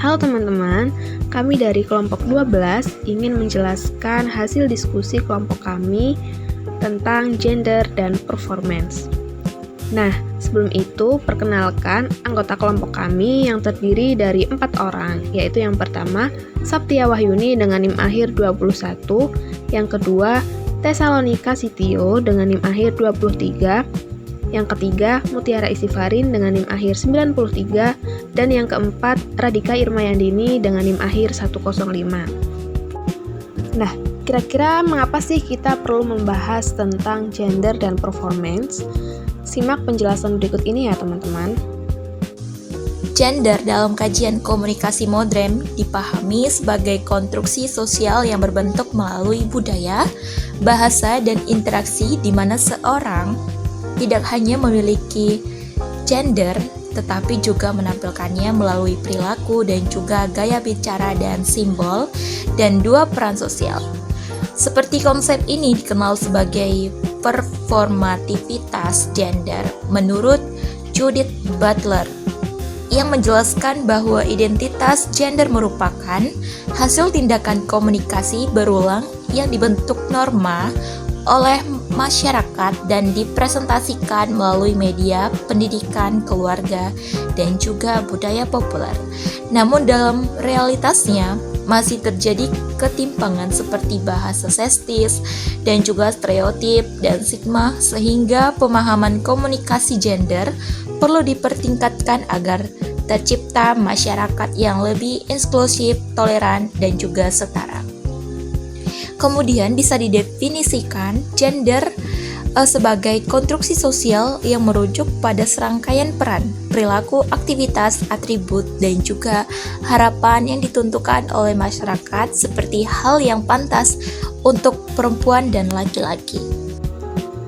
Halo teman-teman, kami dari kelompok 12 ingin menjelaskan hasil diskusi kelompok kami tentang gender dan performance. Nah, sebelum itu perkenalkan anggota kelompok kami yang terdiri dari 4 orang, yaitu yang pertama Saptia Wahyuni dengan NIM akhir 21, yang kedua Tesalonika Sitio dengan NIM akhir 23, yang ketiga Mutiara Istifarin dengan NIM akhir 93, dan yang keempat Radika Irmayandini dengan NIM akhir 105. Nah, kira-kira mengapa sih kita perlu membahas tentang gender dan performance? Simak penjelasan berikut ini ya teman-teman. Gender dalam kajian komunikasi modern dipahami sebagai konstruksi sosial yang berbentuk melalui budaya, bahasa, dan interaksi di mana seorang tidak hanya memiliki gender, tetapi juga menampilkannya melalui perilaku dan juga gaya bicara dan simbol, dan dua peran sosial. Seperti konsep ini dikenal sebagai performativitas gender menurut Judith Butler, yang menjelaskan bahwa identitas gender merupakan hasil tindakan komunikasi berulang yang dibentuk norma oleh masyarakat dan dipresentasikan melalui media, pendidikan, keluarga, dan juga budaya populer. Namun dalam realitasnya masih terjadi ketimpangan seperti bahasa sestis dan juga stereotip dan stigma, sehingga pemahaman komunikasi gender perlu dipertingkatkan agar tercipta masyarakat yang lebih inklusif, toleran, dan juga setara. Kemudian bisa didefinisikan gender sebagai konstruksi sosial yang merujuk pada serangkaian peran, perilaku, aktivitas, atribut, dan juga harapan yang ditentukan oleh masyarakat seperti hal yang pantas untuk perempuan dan laki-laki.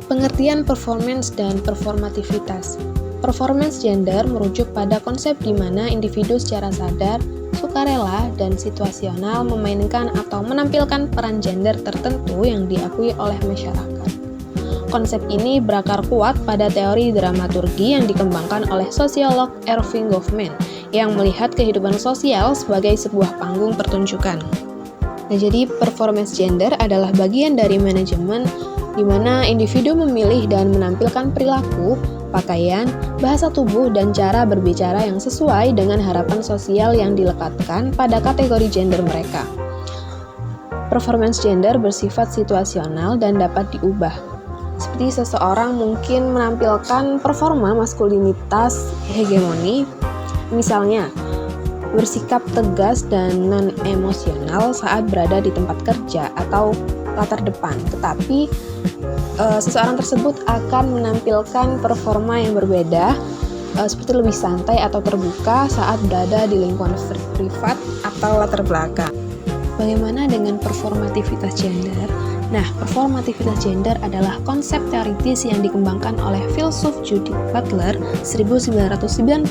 Pengertian performance dan performativitas. Performance gender merujuk pada konsep di mana individu secara sadar, sukarela, dan situasional memainkan atau menampilkan peran gender tertentu yang diakui oleh masyarakat. Konsep ini berakar kuat pada teori dramaturgi yang dikembangkan oleh sosiolog Erving Goffman yang melihat kehidupan sosial sebagai sebuah panggung pertunjukan. Nah, jadi performance gender adalah bagian dari manajemen di mana individu memilih dan menampilkan perilaku, pakaian, bahasa tubuh, dan cara berbicara yang sesuai dengan harapan sosial yang dilekatkan pada kategori gender mereka. Performance gender bersifat situasional dan dapat diubah. Seperti seseorang mungkin menampilkan performa maskulinitas hegemoni, misalnya bersikap tegas dan non-emosional saat berada di tempat kerja atau latar depan, tetapi seseorang tersebut akan menampilkan performa yang berbeda, seperti lebih santai atau terbuka saat berada di lingkungan privat atau latar belakang. Bagaimana dengan performativitas gender? Nah, performativitas gender adalah konsep teoritis yang dikembangkan oleh filsuf Judith Butler 1990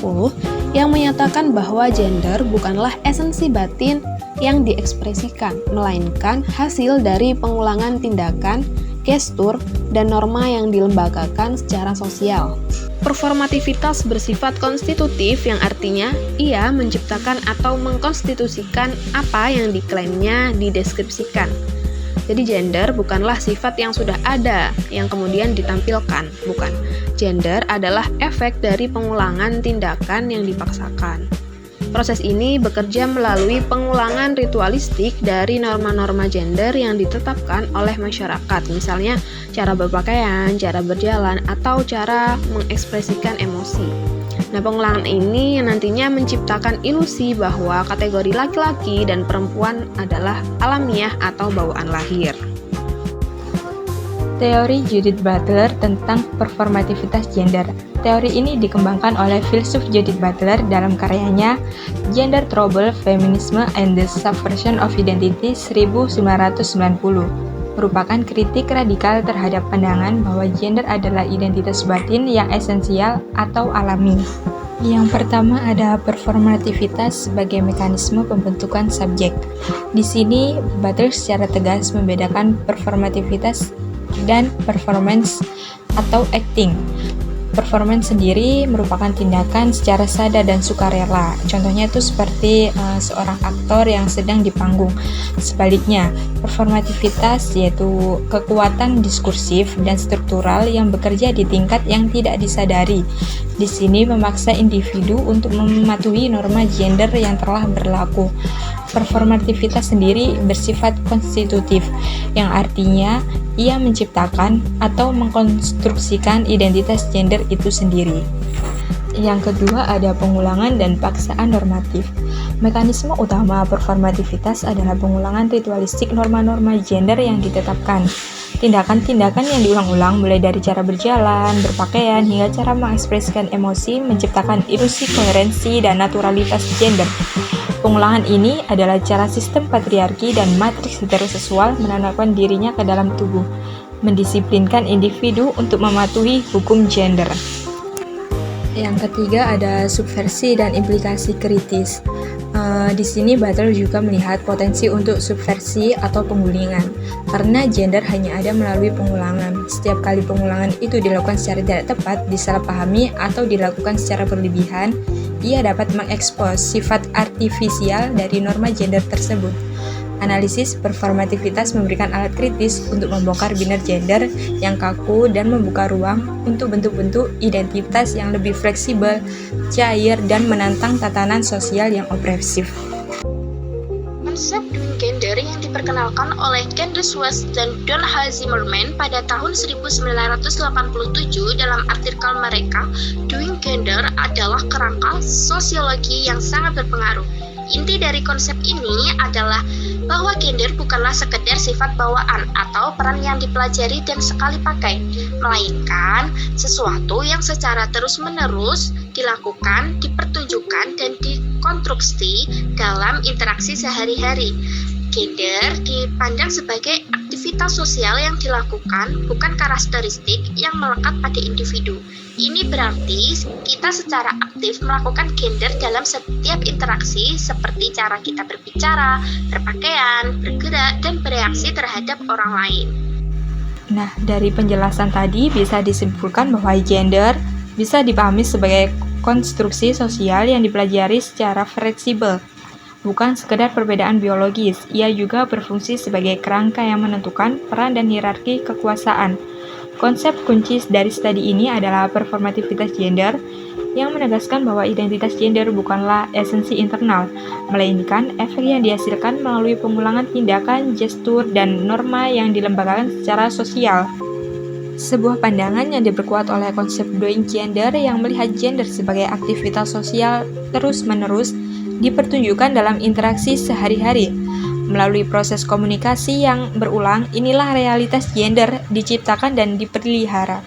yang menyatakan bahwa gender bukanlah esensi batin yang diekspresikan, melainkan hasil dari pengulangan tindakan, gestur, dan norma yang dilembagakan secara sosial. Performativitas bersifat konstitutif yang artinya ia menciptakan atau mengkonstitusikan apa yang diklaimnya dideskripsikan. Jadi gender bukanlah sifat yang sudah ada, yang kemudian ditampilkan, bukan. Gender adalah efek dari pengulangan tindakan yang dipaksakan. Proses ini bekerja melalui pengulangan ritualistik dari norma-norma gender yang ditetapkan oleh masyarakat, misalnya cara berpakaian, cara berjalan, atau cara mengekspresikan emosi. Nah, pengulangan ini yang nantinya menciptakan ilusi bahwa kategori laki-laki dan perempuan adalah alamiah atau bawaan lahir. Teori Judith Butler tentang performativitas gender. Teori ini dikembangkan oleh filsuf Judith Butler dalam karyanya Gender Trouble, Feminism and the Subversion of Identity 1990. Merupakan kritik radikal terhadap pandangan bahwa gender adalah identitas batin yang esensial atau alami. Yang pertama ada performativitas sebagai mekanisme pembentukan subjek. Di sini, Butler secara tegas membedakan performativitas dan performance atau acting. Performance sendiri merupakan tindakan secara sadar dan sukarela. Contohnya itu seperti seorang aktor yang sedang di panggung. Sebaliknya, performativitas yaitu kekuatan diskursif dan struktural yang bekerja di tingkat yang tidak disadari. Di sini memaksa individu untuk mematuhi norma gender yang telah berlaku. Performativitas sendiri bersifat konstitutif, yang artinya ia menciptakan atau mengkonstruksikan identitas gender itu sendiri. Yang kedua ada pengulangan dan paksaan normatif. Mekanisme utama performativitas adalah pengulangan ritualistik norma-norma gender yang ditetapkan. Tindakan-tindakan yang diulang-ulang mulai dari cara berjalan, berpakaian, hingga cara mengekspresikan emosi menciptakan ilusi koherensi dan naturalitas gender. Pengulangan ini adalah cara sistem patriarki dan matriks heteroseksual menanamkan dirinya ke dalam tubuh, mendisiplinkan individu untuk mematuhi hukum gender. Yang ketiga ada subversi dan implikasi kritis. Di sini Butler juga melihat potensi untuk subversi atau penggulingan, karena gender hanya ada melalui pengulangan. Setiap kali pengulangan itu dilakukan secara tidak tepat, disalahpahami, atau dilakukan secara berlebihan, ia dapat mengekspos sifat artifisial dari norma gender tersebut. Analisis performativitas memberikan alat kritis untuk membongkar biner gender yang kaku dan membuka ruang untuk bentuk-bentuk identitas yang lebih fleksibel, cair, dan menantang tatanan sosial yang opresif. Konsep doing gender yang diperkenalkan oleh Candace West dan Donald Zimmerman pada tahun 1987 dalam artikel mereka, Doing Gender adalah kerangka sosiologi yang sangat berpengaruh. Inti dari konsep ini adalah bahwa gender bukanlah sekedar sifat bawaan atau peran yang dipelajari dan sekali pakai, melainkan sesuatu yang secara terus-menerus dilakukan, dipertunjukkan, dan dikonstruksi dalam interaksi sehari-hari. Gender dipandang sebagai aktivitas sosial yang dilakukan, bukan karakteristik yang melekat pada individu. Ini berarti kita secara aktif melakukan gender dalam setiap interaksi seperti cara kita berbicara, berpakaian, bergerak, dan bereaksi terhadap orang lain. Nah, dari penjelasan tadi bisa disimpulkan bahwa gender bisa dipahami sebagai konstruksi sosial yang dipelajari secara fleksibel. Bukan sekedar perbedaan biologis, ia juga berfungsi sebagai kerangka yang menentukan peran dan hierarki kekuasaan. Konsep kunci dari studi ini adalah performativitas gender, yang menegaskan bahwa identitas gender bukanlah esensi internal, melainkan efek yang dihasilkan melalui pengulangan tindakan, gestur, dan norma yang dilembagakan secara sosial. Sebuah pandangan yang diperkuat oleh konsep doing gender yang melihat gender sebagai aktivitas sosial terus-menerus dipertunjukkan dalam interaksi sehari-hari. Melalui proses komunikasi yang berulang, inilah realitas gender diciptakan dan dipelihara.